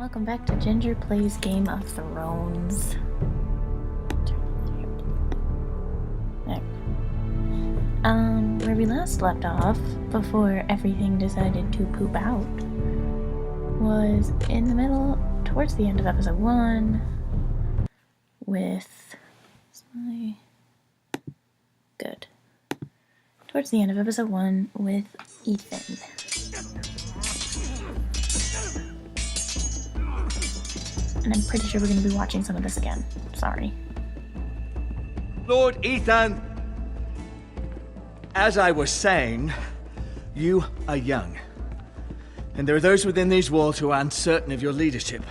welcome back to Ginger Plays Game of Thrones. There. Where we last left off, before everything decided to poop out, was in the middle, towards the end of episode 1, with... Good. Towards the end of episode 1 with Ethan. And I'm pretty sure we're going to be watching some of this again. Sorry. Lord Ethan, as I was saying, you are young. And there are those within these walls who are uncertain of your leadership.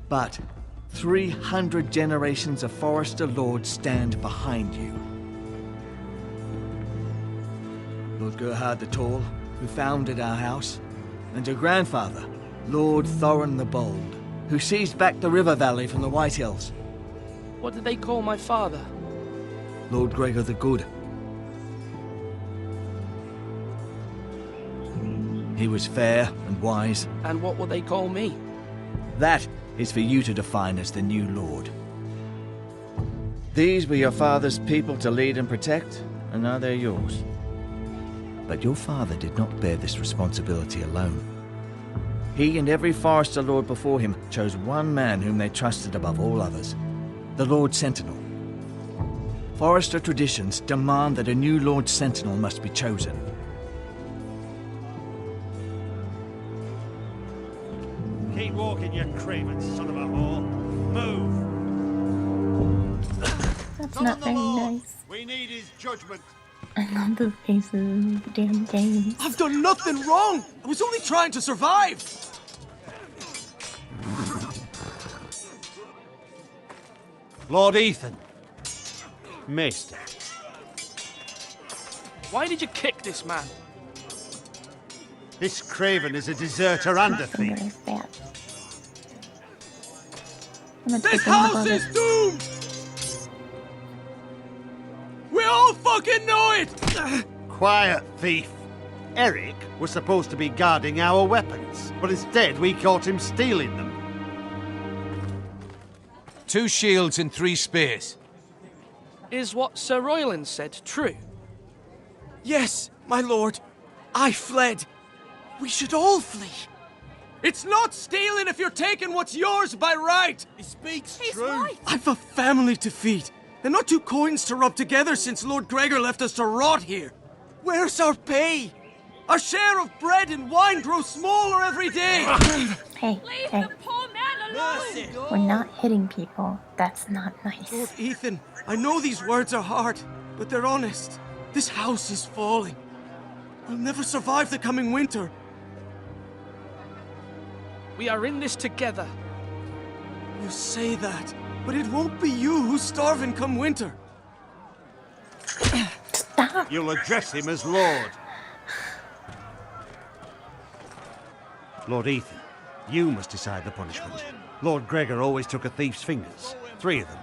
But 300 generations of Forester Lords stand behind you. Lord Gerhard the Tall, who founded our house, and your grandfather, Lord Thorin the Bold, who seized back the river valley from the White Hills. What did they call my father? Lord Gregor the Good. He was fair and wise. And what will they call me? That is for you to define as the new Lord. These were your father's people to lead and protect, and now they're yours. But your father did not bear this responsibility alone. He and every Forester Lord before him chose one man whom they trusted above all others, the Lord Sentinel. Forester traditions demand that a new Lord Sentinel must be chosen. Keep walking, you craven son of a whore. Move! That's not very nice. We need his judgment. I love the faces of the damn games. I've done nothing wrong! I was only trying to survive! Lord Ethan. Mister. Why did you kick this man? This craven is a deserter and a Finger thief. is bad. I'm gonna This take him above house is it. doomed! We all fucking know it! Quiet, thief. Eric was supposed to be guarding our weapons, but instead we caught him stealing them. 2 shields and 3 spears. Is what Sir Royland said true? Yes, my lord. I fled. We should all flee. It's not stealing if you're taking what's yours by right. He speaks I've a family to feed, and not 2 coins to rub together since Lord Gregor left us to rot here. Where's our pay? Our share of bread and wine grows smaller every day. Hey, hey. We're not hitting people. That's not nice. Lord Ethan, I know these words are hard, but they're honest. This house is falling. We'll never survive the coming winter. We are in this together. You say that, but it won't be you who's starving come winter. Stop! You'll address him as Lord. Lord Ethan, you must decide the punishment. Lord Gregor always took a thief's fingers. 3 of them.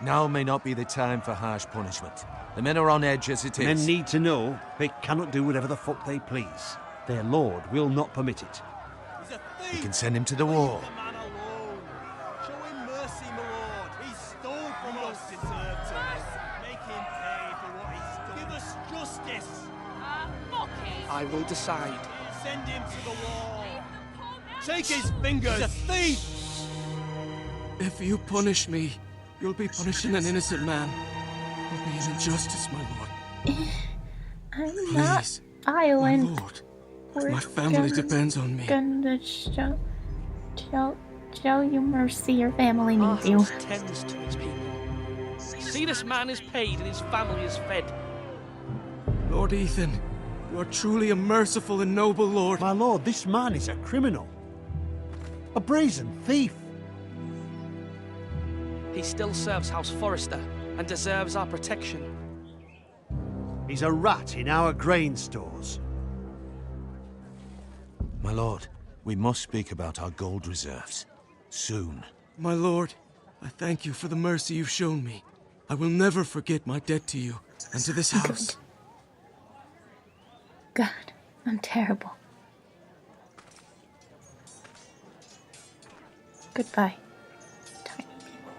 Now may not be the time for harsh punishment. The men are on edge as it is. Men need to know they cannot do whatever the fuck they please. Their lord will not permit it. We can send him to the wall. Show him mercy, my lord. He stole from us. Deserved to. Make him pay for what he stole. Give us justice. I will decide. Send him to the wall. Take his fingers. He's a thief. If you punish me, you'll be punishing an innocent man. It'll be an injustice, my lord. I'm Please, not my violent. lord. We're My family just depends on me. gonna show you mercy. Your family needs you. Arthas tends to his people. See, this man is paid and his family is fed. Lord Ethan, you are truly a merciful and noble lord. My lord, this man is a criminal. A brazen thief. He still serves House Forrester and deserves our protection. He's a rat in our grain stores. My lord, we must speak about our gold reserves. Soon. My lord, I thank you for the mercy you've shown me. I will never forget my debt to you and to this house. God, I'm terrible. Goodbye, tiny people.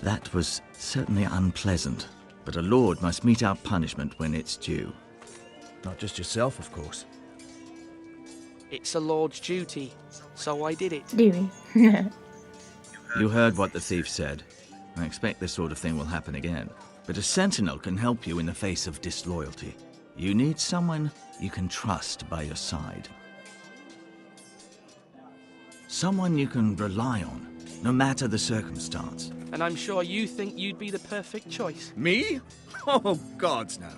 That was certainly unpleasant, but a lord must mete out punishment when it's due. Not just yourself, of course. It's a lord's duty, so I did it. Dewey. You heard what the thief said. I expect this sort of thing will happen again. But a sentinel can help you in the face of disloyalty. You need someone you can trust by your side. Someone you can rely on, no matter the circumstance. And I'm sure you think you'd be the perfect choice. Me? Oh, gods no.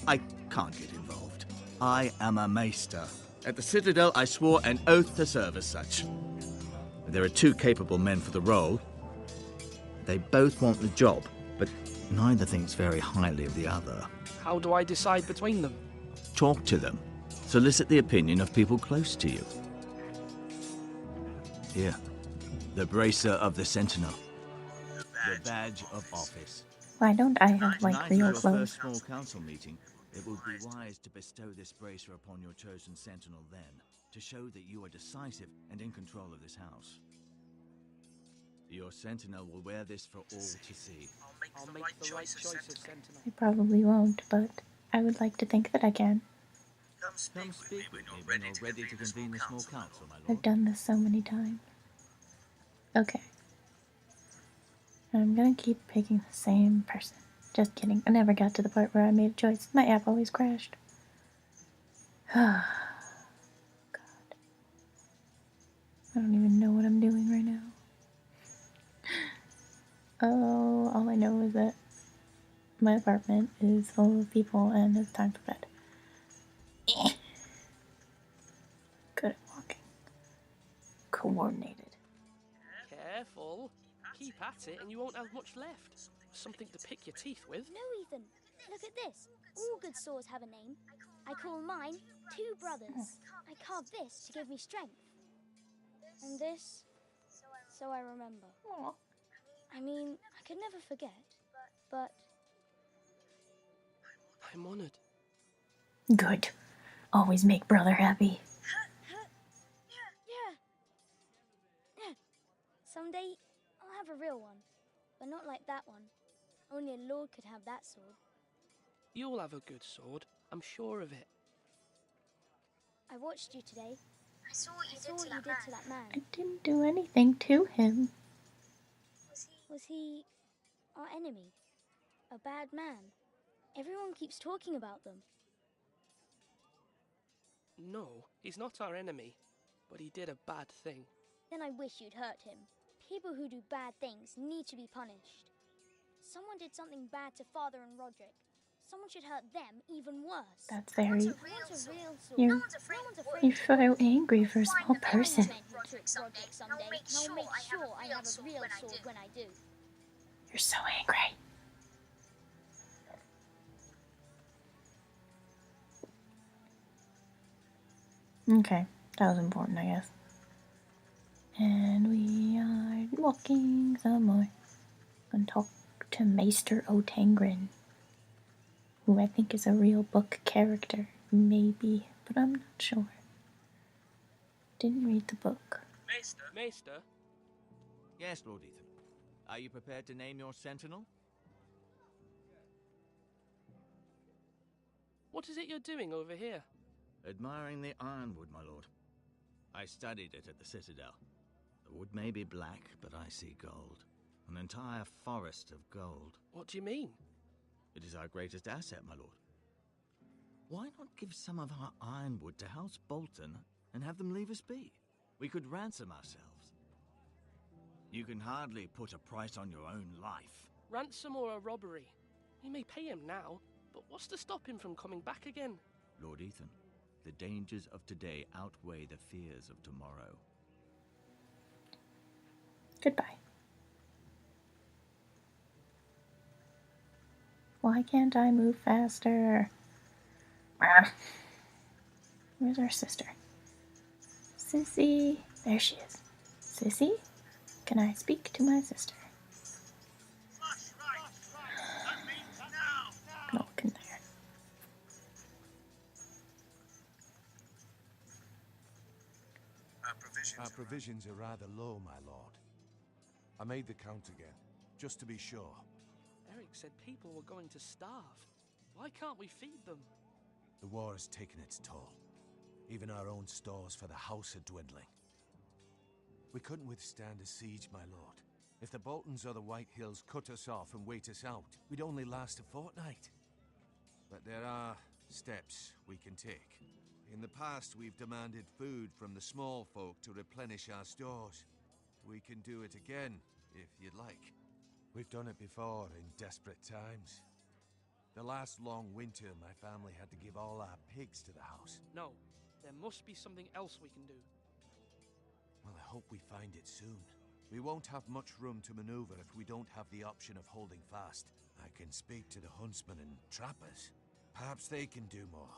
I can't get involved. I am a maester. At the Citadel, I swore an oath to serve as such. There are two capable men for the role. They both want the job, but neither thinks very highly of the other. How do I decide between them? Talk to them. Solicit the opinion of people close to you. Here, the bracer of the Sentinel. The badge of office. Why don't I have, like, Tonight, real at your clothes? first small council meeting, it would be wise to bestow this bracer upon your chosen sentinel then, to show that you are decisive and in control of this house. Your sentinel will wear this for all to see. I'll make the right choice as sentinel. I probably won't, but I would like to think that I can. Come speak with me when you're ready to convene the small council, my I've lord. done this so many times. Okay. I'm gonna keep picking the same person. Just kidding. I never got to the part where I made a choice. My app always crashed. God. I don't even know what I'm doing right now. Oh, all I know is that my apartment is full of people and it's time for bed. Good at walking. Coordinated. Careful. Keep at it and you won't have much left. Something to pick your teeth with. No, Ethan. Look at this. All good swords have a name. I call mine Two Brothers. I carved this to give me strength. And this, so I remember. Aw. I mean, I could never forget, but I'm honored. Good. Always make brother happy. yeah. Someday I'll have a real one, but not like that one. Only a lord could have that sword. You'll have a good sword. I'm sure of it. I watched you today. I saw what you did to that man. I didn't do anything to him. Was he our enemy? A bad man? Everyone keeps talking about them. No, he's not our enemy, but he did a bad thing. Then I wish you'd hurt him. People who do bad things need to be punished. Someone did something bad to Father and Roderick. Someone should hurt them even worse. That's very... You're You're so angry for a small person. I'll make sure I have a real sword when I do. You're so angry. Okay, that was important, I guess. And we are walking some more. Gonna talk to Maester Otangren, who I think is a real book character. Maybe, but I'm not sure. Didn't read the book. Maester? Yes, Lord Ethan. Are you prepared to name your sentinel? What is it you're doing over here? Admiring the ironwood, my lord. I studied it at the Citadel. The wood may be black, but I see gold. An entire forest of gold. What do you mean? It is our greatest asset, my lord. Why not give some of our ironwood to House Bolton and have them leave us be? We could ransom ourselves. You can hardly put a price on your own life. Ransom or a robbery? We may pay him now, but what's to stop him from coming back again? Lord Ethan, the dangers of today outweigh the fears of tomorrow. Goodbye. Why can't I move faster? Where's our sister? Sissy. There she is. Sissy? Can I speak to my sister? Look in there. Our provisions are rather low, my lord. I made the count again, just to be sure. Eric said people were going to starve. Why can't we feed them? The war has taken its toll. Even our own stores for the house are dwindling. We couldn't withstand a siege, my lord. If the Boltons or the White Hills cut us off and wait us out, we'd only last a fortnight. But there are steps we can take. In the past, we've demanded food from the small folk to replenish our stores. We can do it again, if you'd like. We've done it before in desperate times. The last long winter, my family had to give all our pigs to the house. No, there must be something else we can do. Well, I hope we find it soon. We won't have much room to maneuver if we don't have the option of holding fast. I can speak to the huntsmen and trappers. Perhaps they can do more.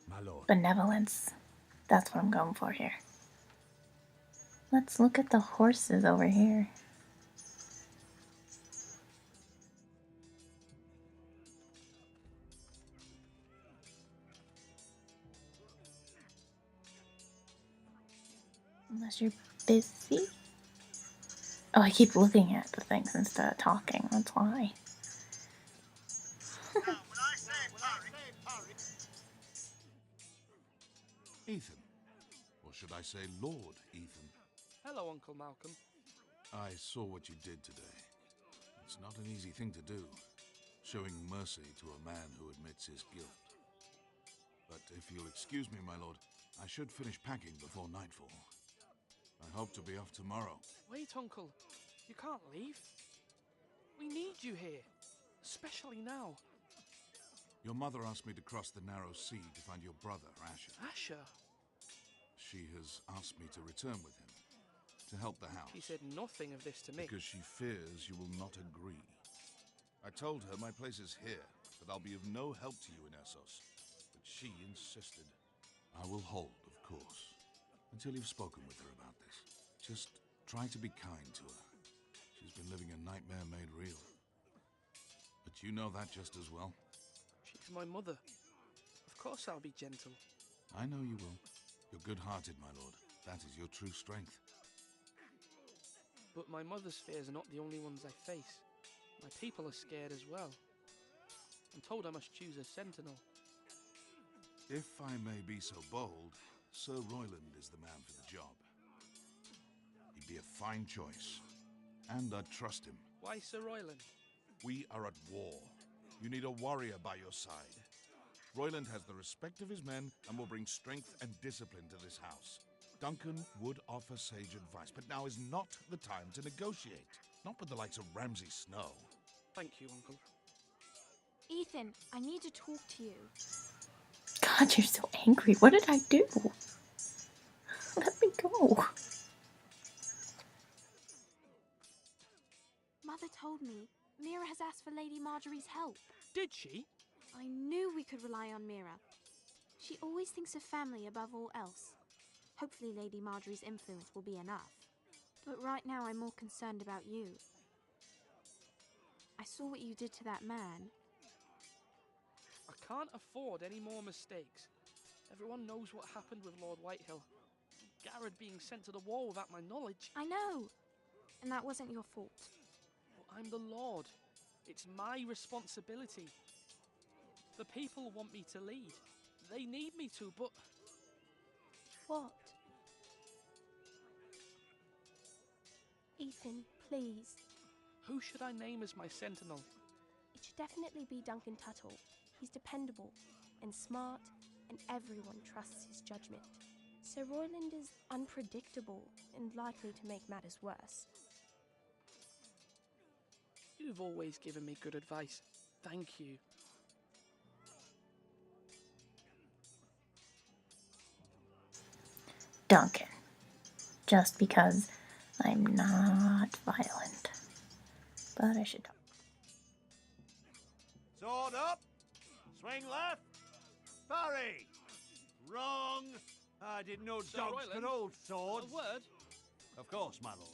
My lord. Benevolence. That's what I'm going for here. Let's look at the horses over here. Unless you're busy. Oh, I keep looking at the things instead of talking, that's why. Ethan. Or should I say Lord Ethan? Hello, Uncle Malcolm. I saw what you did today. It's not an easy thing to do, showing mercy to a man who admits his guilt. But if you'll excuse me, my lord, I should finish packing before nightfall. I hope to be off tomorrow. Wait, Uncle. You can't leave. We need you here. Especially now. Your mother asked me to cross the narrow sea to find your brother, Asher. Asher? She has asked me to return with him, to help the house. She said nothing of this to me. Because she fears you will not agree. I told her my place is here, that I'll be of no help to you in Essos. But she insisted. I will hold, of course, until you've spoken with her about this. Just try to be kind to her. She's been living a nightmare made real. But you know that just as well. She's my mother. Of course I'll be gentle. I know you will. You're good-hearted, my lord. That is your true strength. But my mother's fears are not the only ones I face. My people are scared as well. I'm told I must choose a sentinel. If I may be so bold, Sir Royland is the man for the job. He'd be a fine choice. And I'd trust him. Why Sir Royland? We are at war. You need a warrior by your side. Royland has the respect of his men and will bring strength and discipline to this house. Duncan would offer sage advice, but now is not the time to negotiate. Not with the likes of Ramsay Snow. Thank you, Uncle. Ethan, I need to talk to you. God, you're so angry. What did I do? Let me go. Mother told me Mira has asked for Lady Marjorie's help. Did she? I knew we could rely on Mira. She always thinks of family above all else. Hopefully Lady Marjorie's influence will be enough. But right now I'm more concerned about you. I saw what you did to that man. I can't afford any more mistakes. Everyone knows what happened with Lord Whitehill. Garrett being sent to the war without my knowledge. I know. And that wasn't your fault. But I'm the Lord. It's my responsibility. The people want me to lead. They need me to, but... What? Ethan, please. Who should I name as my sentinel? It should definitely be Duncan Tuttle. He's dependable and smart, and everyone trusts his judgment. Sir Royland is unpredictable and likely to make matters worse. You've always given me good advice. Thank you. Duncan. Just because I'm not violent. But I should talk. Sword up. Swing left. Parry. Wrong. I didn't know Sir dogs Royland, could hold swords. A word? Of course, my lord.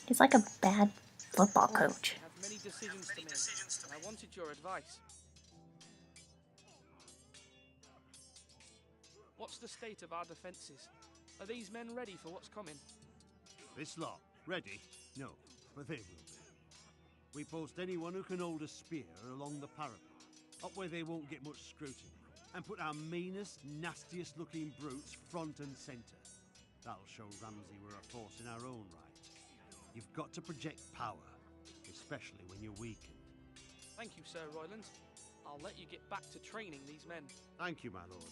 He's like a bad football coach. I have many decisions to make, and I wanted your advice. What's the state of our defences? Are these men ready for what's coming? This lot, ready? No, but they will be. We post anyone who can hold a spear along the parapet, up where they won't get much scrutiny, and put our meanest, nastiest looking brutes front and centre. That'll show Ramsay we're a force in our own right. You've got to project power, especially when you're weakened. Thank you, Sir Royland. I'll let you get back to training these men. Thank you, my lord.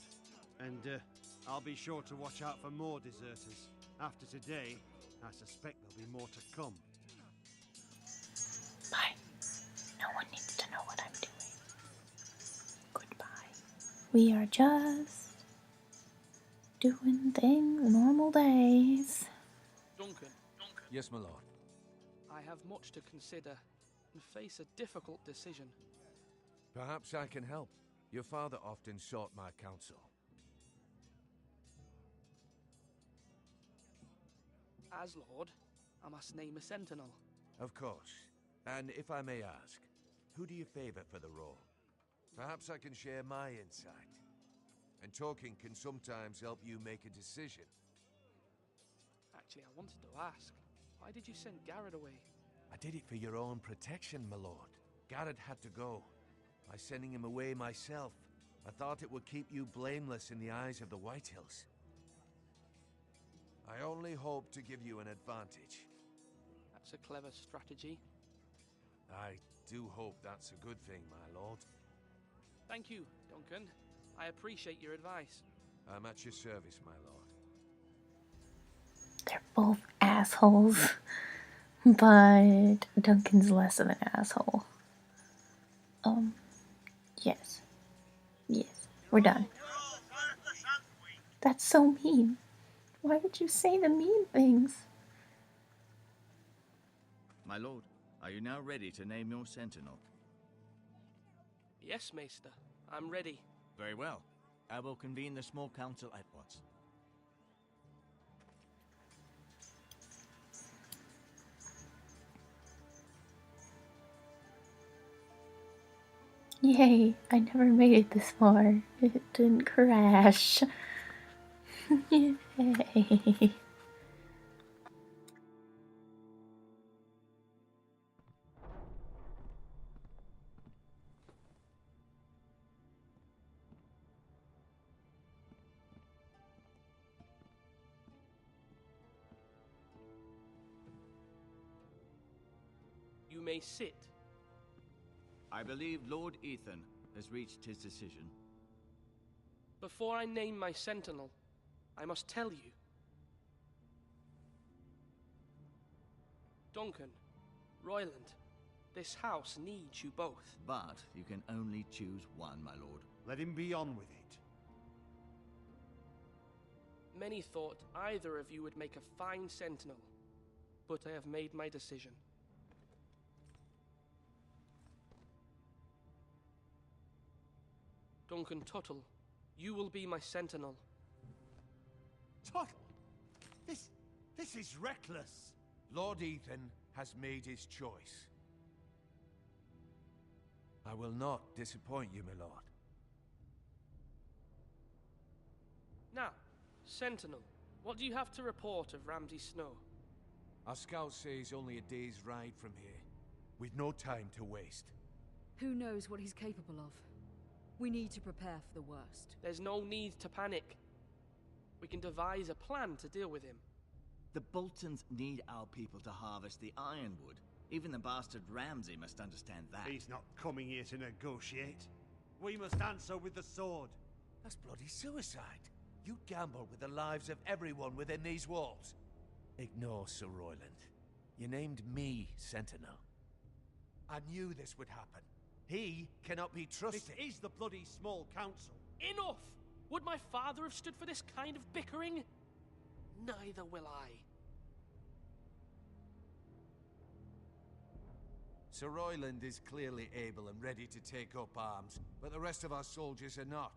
And I'll be sure to watch out for more deserters. After today, I suspect there'll be more to come. Bye. No one needs to know what I'm doing. Goodbye. We are just doing things normal days. Duncan. Yes, my lord. I have much to consider and face a difficult decision. Perhaps I can help. Your father often sought my counsel. As Lord, I must name a sentinel. Of course. And if I may ask, who do you favor for the role? Perhaps I can share my insight. And talking can sometimes help you make a decision. Actually, I wanted to ask, why did you send Garrett away? I did it for your own protection, my lord. Garrett had to go. By sending him away myself, I thought it would keep you blameless in the eyes of the Whitehills. I only hope to give you an advantage. That's a clever strategy. I do hope that's a good thing, my lord. Thank you, Duncan. I appreciate your advice. I'm at your service, my lord. They're both assholes, but Duncan's less of an asshole. Yes. Yes, we're done. That's so mean. Why would you say the mean things? My lord, are you now ready to name your sentinel? Yes, Maester. I'm ready. Very well. I will convene the small council at once. Yay, I never made it this far. It didn't crash. Yay. You may sit. I believe Lord Ethan has reached his decision. Before I name my sentinel, I must tell you. Duncan, Royland, this house needs you both. But you can only choose one, my lord. Let him be on with it. Many thought either of you would make a fine sentinel, but I have made my decision. Duncan Tuttle, you will be my sentinel. Tuttle! This is reckless! Lord Ethan has made his choice. I will not disappoint you, my lord. Now, Sentinel, what do you have to report of Ramsay Snow? Our scouts say he's only a day's ride from here. We've no time to waste. Who knows what he's capable of? We need to prepare for the worst. There's no need to panic. We can devise a plan to deal with him. The Boltons need our people to harvest the ironwood. Even the bastard Ramsay must understand that. He's not coming here to negotiate. We must answer with the sword. That's bloody suicide. You gamble with the lives of everyone within these walls. Ignore Sir Royland. You named me Sentinel. I knew this would happen. He cannot be trusted. This is the bloody small council. Enough! Would my father have stood for this kind of bickering? Neither will I. Sir Royland is clearly able and ready to take up arms, but the rest of our soldiers are not.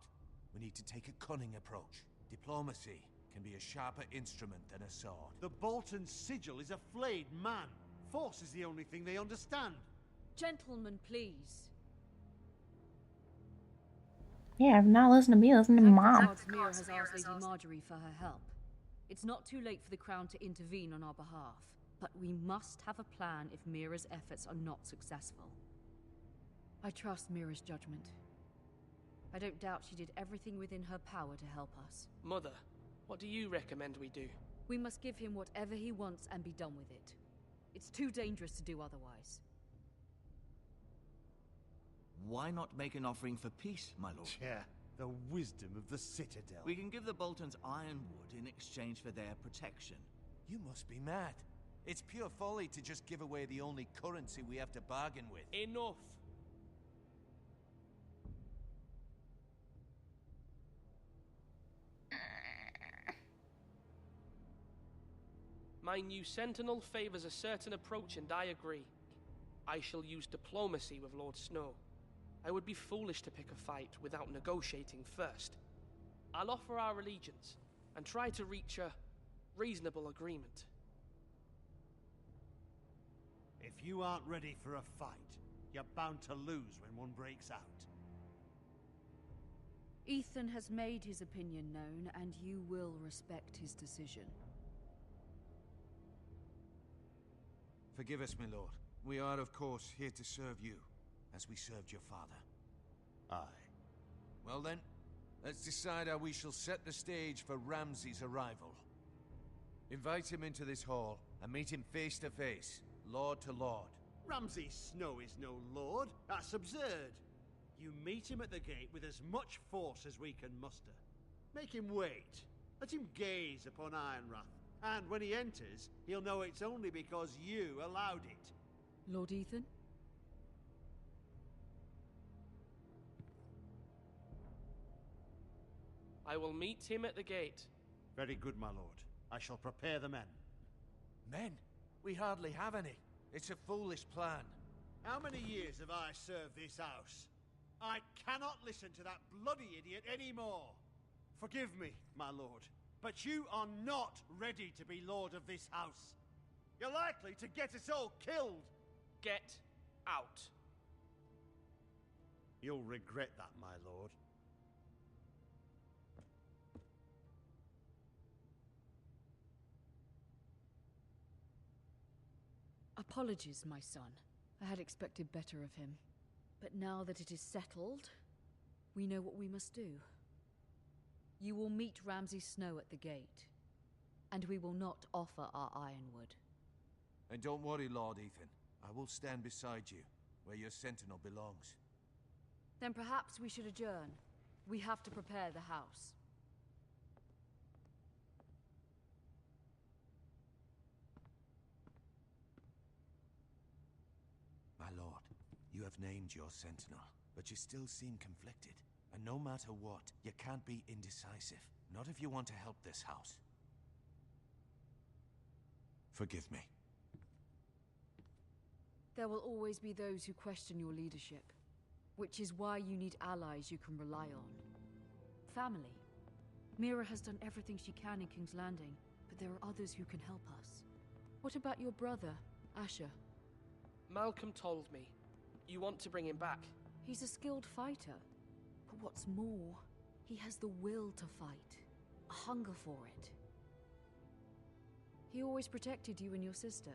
We need to take a cunning approach. Diplomacy can be a sharper instrument than a sword. The Bolton sigil is a flayed man. Force is the only thing they understand. Gentlemen, please. Yeah, if not listen to me, listen to Mom. Mira has asked Lady Marjorie for her help. It's not too late for the Crown to intervene on our behalf, but we must have a plan if Mira's efforts are not successful. I trust Mira's judgment. I don't doubt she did everything within her power to help us. Mother, what do you recommend we do? We must give him whatever he wants and be done with it. It's too dangerous to do otherwise. Why not make an offering for peace, my lord? Yeah, the wisdom of the Citadel. We can give the Boltons ironwood in exchange for their protection. You must be mad. It's pure folly to just give away the only currency we have to bargain with. Enough! My new sentinel favors a certain approach, and I agree. I shall use diplomacy with Lord Snow. I would be foolish to pick a fight without negotiating first. I'll offer our allegiance, and try to reach a reasonable agreement. If you aren't ready for a fight, you're bound to lose when one breaks out. Ethan has made his opinion known, and you will respect his decision. Forgive us, my lord. We are, of course, here to serve you, as we served your father. Aye. Well then, let's decide how we shall set the stage for Ramsay's arrival. Invite him into this hall, and meet him face to face, lord to lord. Ramsay Snow is no lord. That's absurd. You meet him at the gate with as much force as we can muster. Make him wait. Let him gaze upon Ironrath. And when he enters, he'll know it's only because you allowed it. Lord Ethan? I will meet him at the gate. Very good, my lord. I shall prepare the men. Men? We hardly have any. It's a foolish plan. How many years have I served this house? I cannot listen to that bloody idiot anymore. Forgive me, my lord, but you are not ready to be lord of this house. You're likely to get us all killed. Get out. You'll regret that, my lord. Apologies, my son. I had expected better of him. But now that it is settled, we know what we must do. You will meet Ramsay Snow at the gate, and we will not offer our ironwood. And don't worry, Lord Ethan. I will stand beside you, where your sentinel belongs. Then perhaps we should adjourn. We have to prepare the house. My lord, you have named your sentinel, but you still seem conflicted. And no matter what, you can't be indecisive. Not if you want to help this house. Forgive me. There will always be those who question your leadership, which is why you need allies you can rely on. Family. Mira has done everything she can in King's Landing, but there are others who can help us. What about your brother, Asher? Malcolm told me. You want to bring him back? He's a skilled fighter. But what's more, he has the will to fight. A hunger for it. He always protected you and your sister.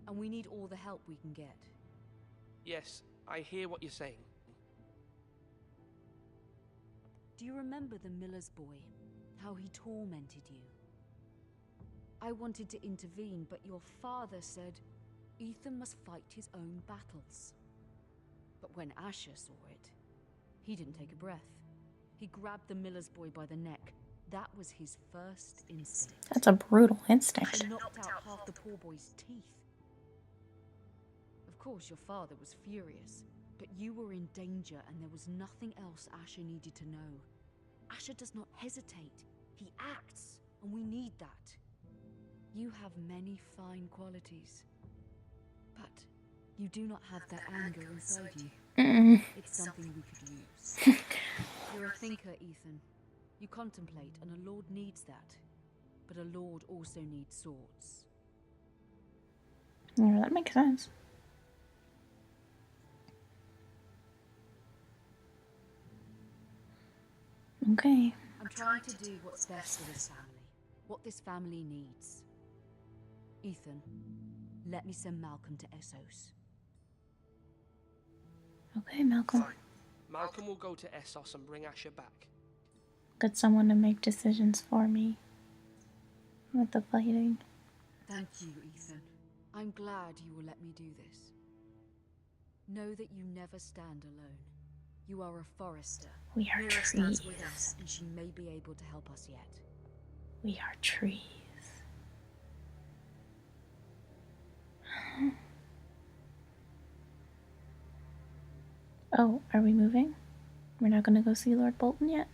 And we need all the help we can get. Yes, I hear what you're saying. Do you remember the miller's boy? How he tormented you? I wanted to intervene, but your father said Ethan must fight his own battles. But when Asher saw it, he didn't take a breath. He grabbed the miller's boy by the neck. That was his first instinct. That's a brutal instinct. He knocked out half the poor boy's teeth. Of course, your father was furious, but you were in danger and there was nothing else Asher needed to know. Asher does not hesitate. He acts, and we need that. You have many fine qualities, but you do not have that anger inside you. It's something we could use. You're a thinker, Ethan. You contemplate, and a lord needs that. But a lord also needs swords. Yeah, that makes sense. Okay. I'm trying to do what's best for this family. What this family needs. Ethan, let me send Malcolm to Essos. Okay, Malcolm. Fine. Malcolm will go to Essos and bring Asher back. Get someone to make decisions for me with the fighting. Thank you, Ethan. I'm glad you will let me do this. Know that you never stand alone. You are a forester. We are Mira stands trees. with us, and she may be able to help us yet. We are trees. Oh, are we moving? We're not gonna go see Lord Bolton yet?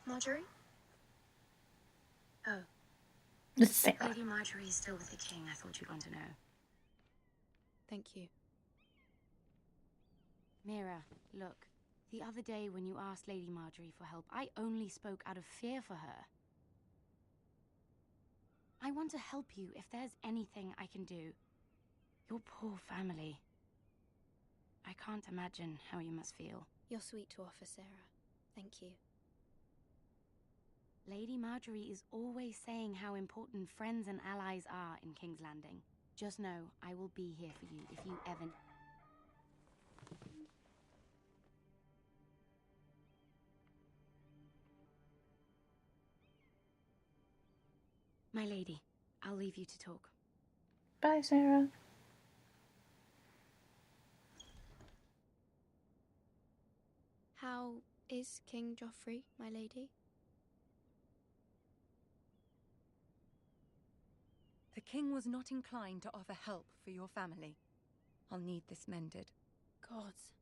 Marjorie? Oh. It's Sarah. Lady Marjorie is still with the king. I thought you'd want to know. Thank you. Mira, look. The other day when you asked Lady Marjorie for help, I only spoke out of fear for her. I want to help you if there's anything I can do. Your poor family. I can't imagine how you must feel. You're sweet to offer, Sarah. Thank you. Lady Marjorie is always saying how important friends and allies are in King's Landing. Just know I will be here for you if you ever... My lady, I'll leave you to talk. Bye, Sarah. How is King Joffrey, my lady? The king was not inclined to offer help for your family. I'll need this mended. Gods.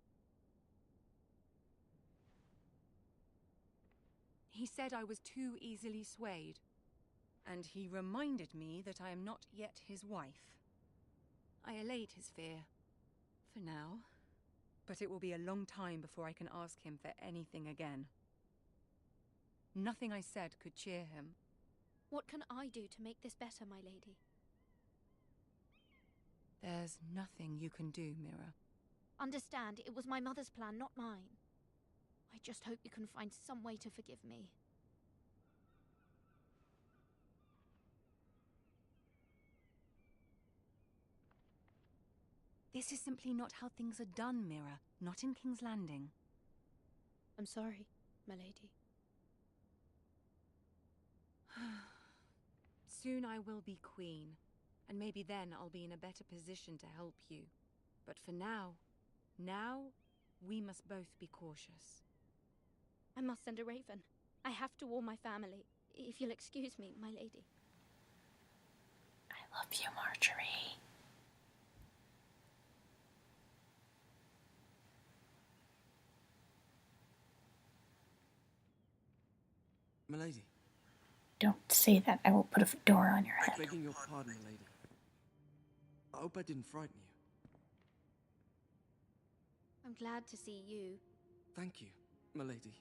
He said I was too easily swayed. And he reminded me that I am not yet his wife. I allayed his fear. For now. But it will be a long time before I can ask him for anything again. Nothing I said could cheer him. What can I do to make this better, my lady? There's nothing you can do, Mira. Understand, it was my mother's plan, not mine. I just hope you can find some way to forgive me. This is simply not how things are done, Mira. Not in King's Landing. I'm sorry, my lady. Soon I will be queen, and maybe then I'll be in a better position to help you. But for now, we must both be cautious. I must send a raven. I have to warn my family. If you'll excuse me, my lady. I love you, Marjorie. Milady. Don't say that. I will put a fedora on your head. Begging your pardon, milady. I hope I didn't frighten you. I'm glad to see you. Thank you, milady.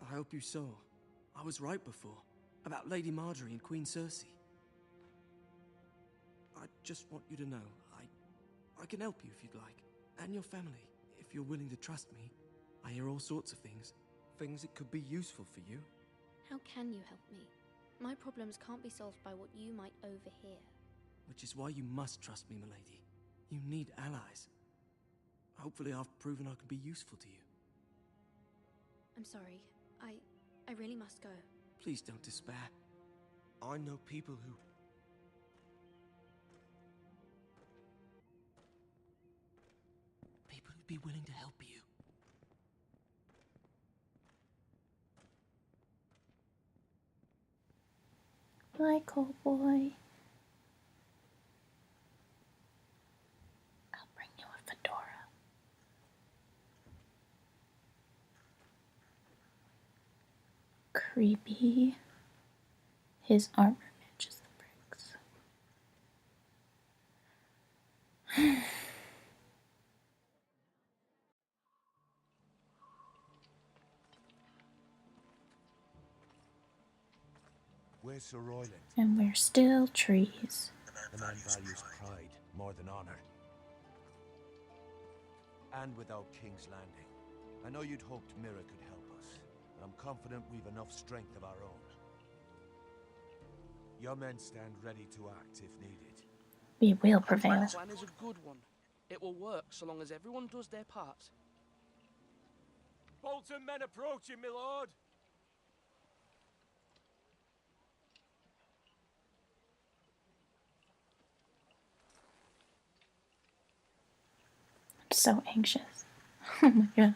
I hope you saw. I was right before. About Lady Marjorie and Queen Cersei. I just want you to know, I can help you if you'd like. And your family, if you're willing to trust me. I hear all sorts of things. Things that could be useful for you. How can you help me? My problems can't be solved by what you might overhear. Which is why you must trust me, milady. You need allies. Hopefully I've proven I can be useful to you. I'm sorry. I really must go. Please don't despair. I know people who... People who'd be willing to help you. Like, oh boy. I'll bring you a fedora. Creepy. His armor matches the bricks. Where's Sir Royland? And we're still trees. The man values pride more than honor. And without King's Landing, I know you'd hoped Mira could help us, but I'm confident we've enough strength of our own. Your men stand ready to act if needed. We will prevail. The plan is a good one. It will work so long as everyone does their part. Bolton men approaching, my lord. I'm so anxious. Oh my god.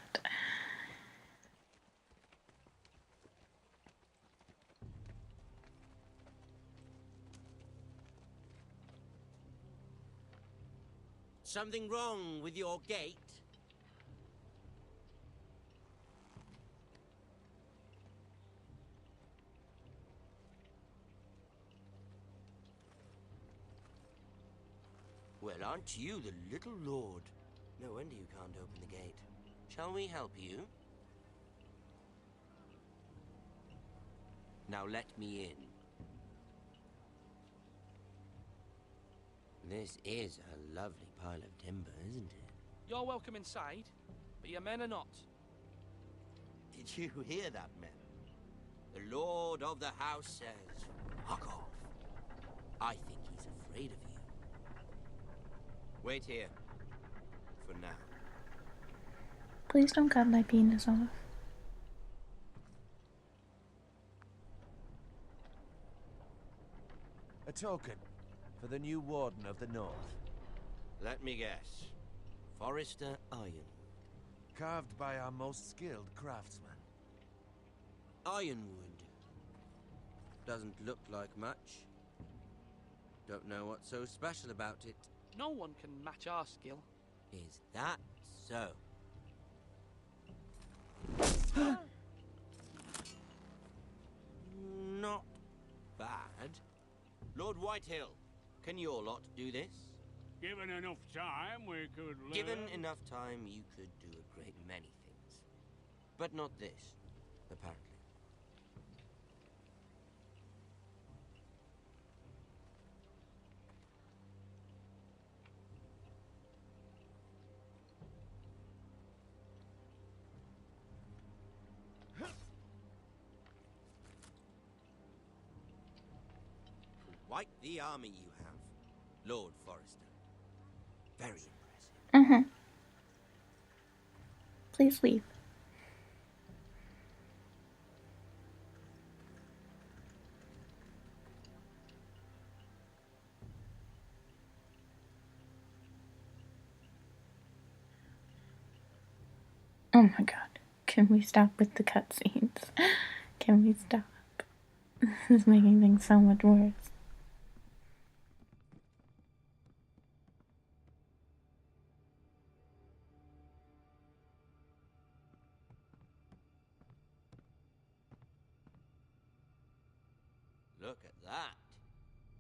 Something wrong with your gate? Well, aren't you the little lord? No wonder you can't open the gate. Shall we help you? Now let me in. This is a lovely pile of timber, isn't it? You're welcome inside, but your men are not. Did you hear that, men? The lord of the house says, "Fuck off." I think he's afraid of you. Wait here. For now. Please don't cut my penis off. A token for the new Warden of the North. Let me guess. Forrester Iron. Carved by our most skilled craftsman. Ironwood. Doesn't look like much. Don't know what's so special about it. No one can match our skill. Is that so? Not bad. Lord Whitehill, can your lot do this? Given enough time, we could learn. Given enough time, you could do a great many things. But not this, apparently. Quite the army you have, Lord Forrester. Very impressive. Please leave. Oh my god. Can we stop with the cutscenes? Can we stop? This is making things so much worse. Look at that.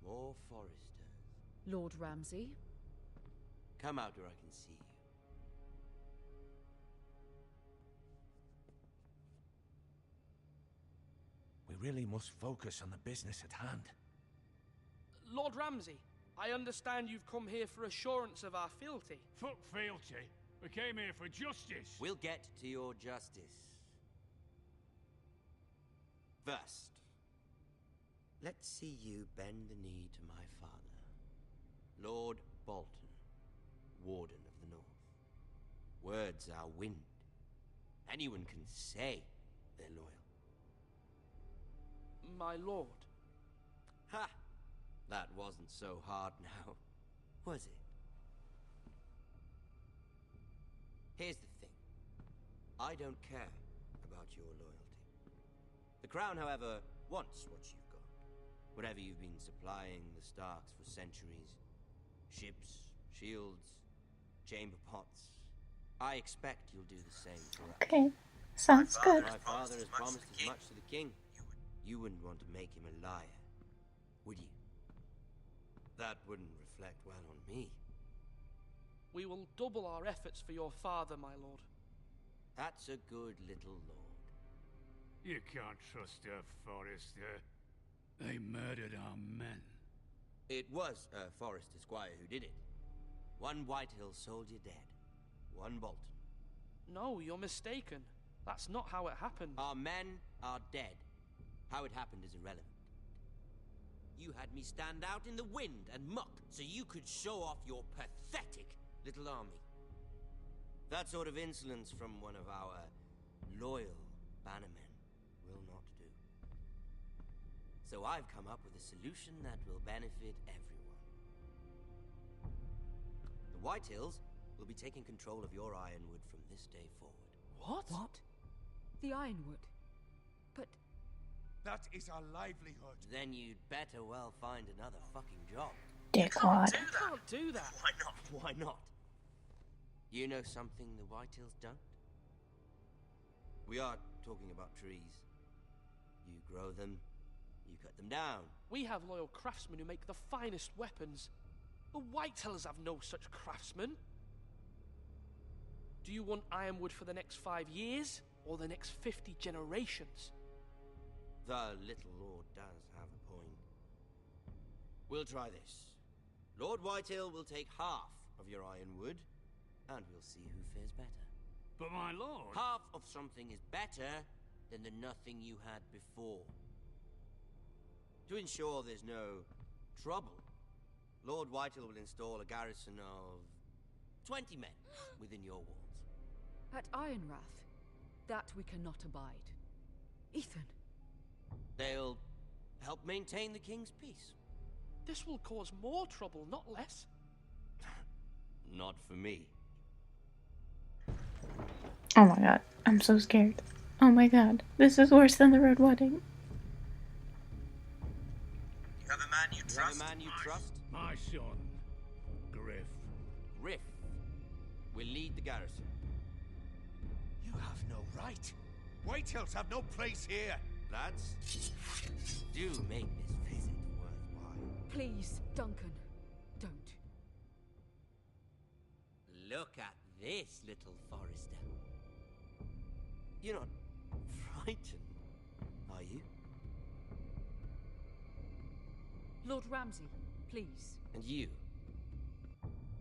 More Forresters. Lord Ramsay? Come out where I can see you. We really must focus on the business at hand. Lord Ramsay, I understand you've come here for assurance of our fealty. Fuck fealty. We came here for justice. We'll get to your justice. First, let's see you bend the knee to my father, Lord Bolton, Warden of the North. Words are wind. Anyone can say they're loyal. My lord. Ha! That wasn't so hard now, was it? Here's the thing. I don't care about your loyalty. The Crown, however, wants what you've got. Whatever you've been supplying the Starks for centuries. Ships, shields, chamber pots. I expect you'll do the same for us. Okay, sounds good. My father has promised as much to the king. You wouldn't want to make him a liar, would you? That wouldn't reflect well on me. We will double our efforts for your father, my lord. That's a good little lord. You can't trust her, Forrester. They murdered our men. It was Forrester Squire who did it. One Whitehill soldier dead. One Bolton. No, you're mistaken. That's not how it happened. Our men are dead. How it happened is irrelevant. You had me stand out in the wind and muck so you could show off your pathetic little army. That sort of insolence from one of our loyal bannermen will not do. So I've come up with a solution that will benefit everyone. The Whitehills will be taking control of your Ironwood from this day forward. What? What? The Ironwood? But... That is our livelihood. Then you'd better well find another fucking job. Dickwad. You can't do that. Why not? Why not? You know something the Whitehills don't? We are talking about trees. You grow them, you cut them down. We have loyal craftsmen who make the finest weapons. The Whitehills have no such craftsmen. Do you want Ironwood for the next 5 years, or the next 50 generations? The little lord does have a point. We'll try this. Lord Whitehill will take half of your Ironwood, and we'll see who fares better. But my lord... Half of something is better than the nothing you had before. To ensure there's no trouble, Lord Whitehill will install a garrison of 20 men within your walls. At Ironrath, that we cannot abide. Ethan. They'll help maintain the king's peace. This will cause more trouble, not less. Not for me. Oh my god, I'm so scared. Oh my god, this is worse than the Red Wedding. You have a man you trust? You have a man you trust? My son, Griff. Griff will lead the garrison. You have no right. Whitehills have no place here. Lads, do make this visit worthwhile. Please, Duncan, don't. Look at this, little Forrester. You're not frightened, are you? Lord Ramsay, please. And you?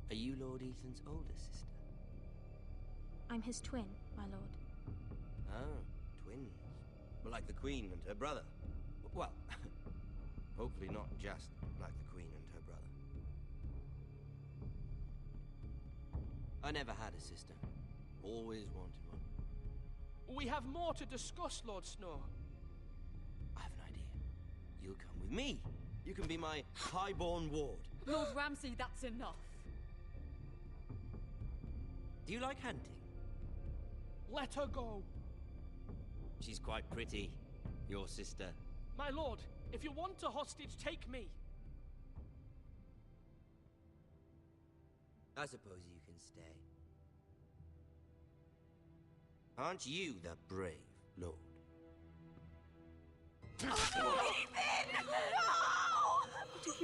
Are you Lord Ethan's older sister? I'm his twin, my lord. Oh, twins. Well, like the Queen and her brother. Well, hopefully not just like the Queen and her brother. I never had a sister. Always wanted one. We have more to discuss, Lord Snow. I have an idea. You'll come with me. You can be my highborn ward. Lord Ramsay, that's enough. Do you like hunting? Let her go. She's quite pretty, your sister. My lord, if you want a hostage, take me. I suppose you can stay. Aren't you the brave lord?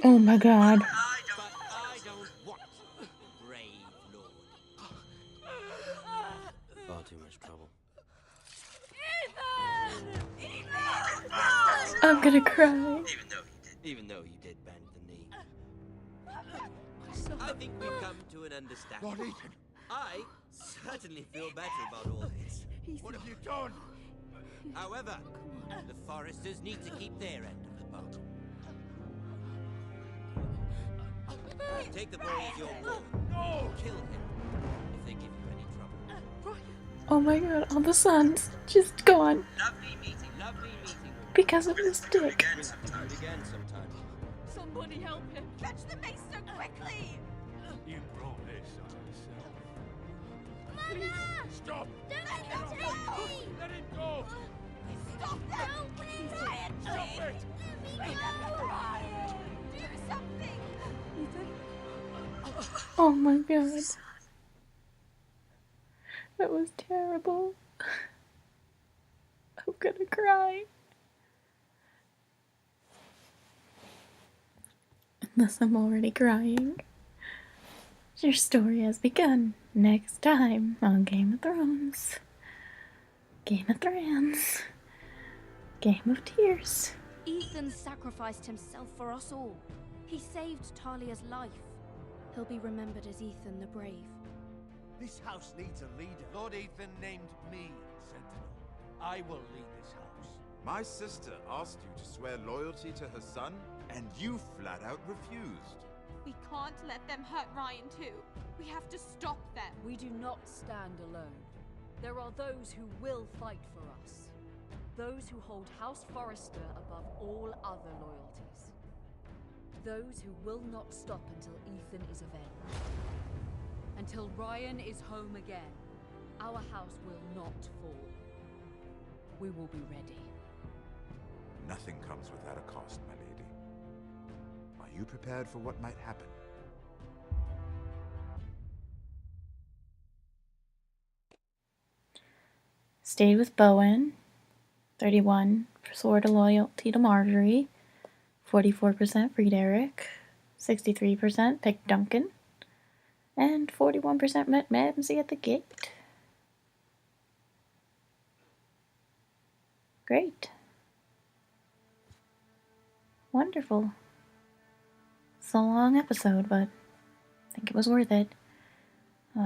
Oh my god. I don't want brave lord. Far too much trouble. I'm gonna cry. Even though you did bend the knee. I think we've come to an understanding. Lord Ethan. I certainly feel better about all this. What have you done? However, the Foresters need to keep their end of the bargain. Take the boy as your ward. No! Kill him if they give you any trouble. Oh my god, all the sons just gone Lovely meeting. Lovely meeting. because of this dick. Do it again sometime. Somebody help him. Catch the maester quickly! You brought this on yourself. Mama! Stop! Don't let him take me! Let him go! Stop that! Don't please! Ryan, Stop please! it! Let me go! Ryan! Do something! Oh my god. That was terrible. I'm gonna cry. Unless I'm already crying. Your story has begun. Next time on Game of Thrones. Game of Thrones. Game of Tears. Ethan sacrificed himself for us all. He saved Talia's life. He'll be remembered as Ethan the Brave. This house needs a leader. Lord Ethan named me Sentinel. I will lead this house. My sister asked you to swear loyalty to her son, and you flat out refused. We can't let them hurt Ryan too. We have to stop them. We do not stand alone. There are those who will fight for us. Those who hold House Forrester above all other loyalties. Those who will not stop until Ethan is avenged. Until Ryan is home again, our house will not fall. We will be ready. Nothing comes without a cost, my lady. Are you prepared for what might happen? Stayed with Bowen. 31 swore to loyalty to Marjorie. 44% freed Eric. 63% picked Duncan. And 41% met Mamsie at the gate. Great. Wonderful. It's a long episode, but I think it was worth it. It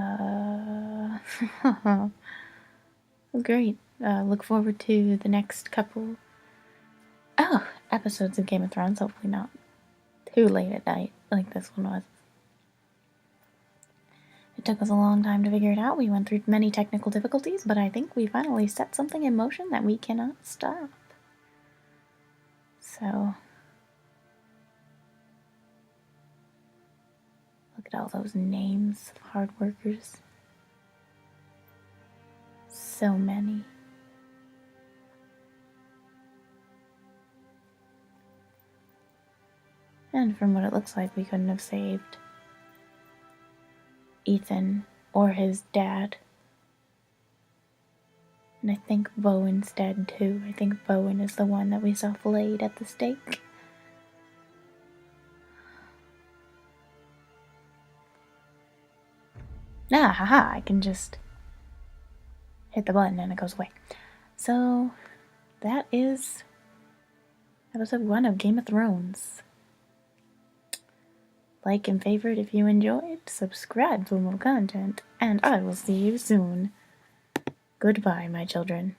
was great. Look forward to the next couple episodes of Game of Thrones. Hopefully not too late at night like this one was. It took us a long time to figure it out. We went through many technical difficulties, but I think we finally set something in motion that we cannot stop. So, look at all those names of hard workers. So many. And from what it looks like, we couldn't have saved Ethan or his dad. And I think Bowen's dead too. I think Bowen is the one that we saw flayed at the stake. Haha, I can just hit the button and it goes away. So, that is episode 1 of Game of Thrones. Like and favorite if you enjoyed, subscribe for more content, and I will see you soon. Goodbye, my children.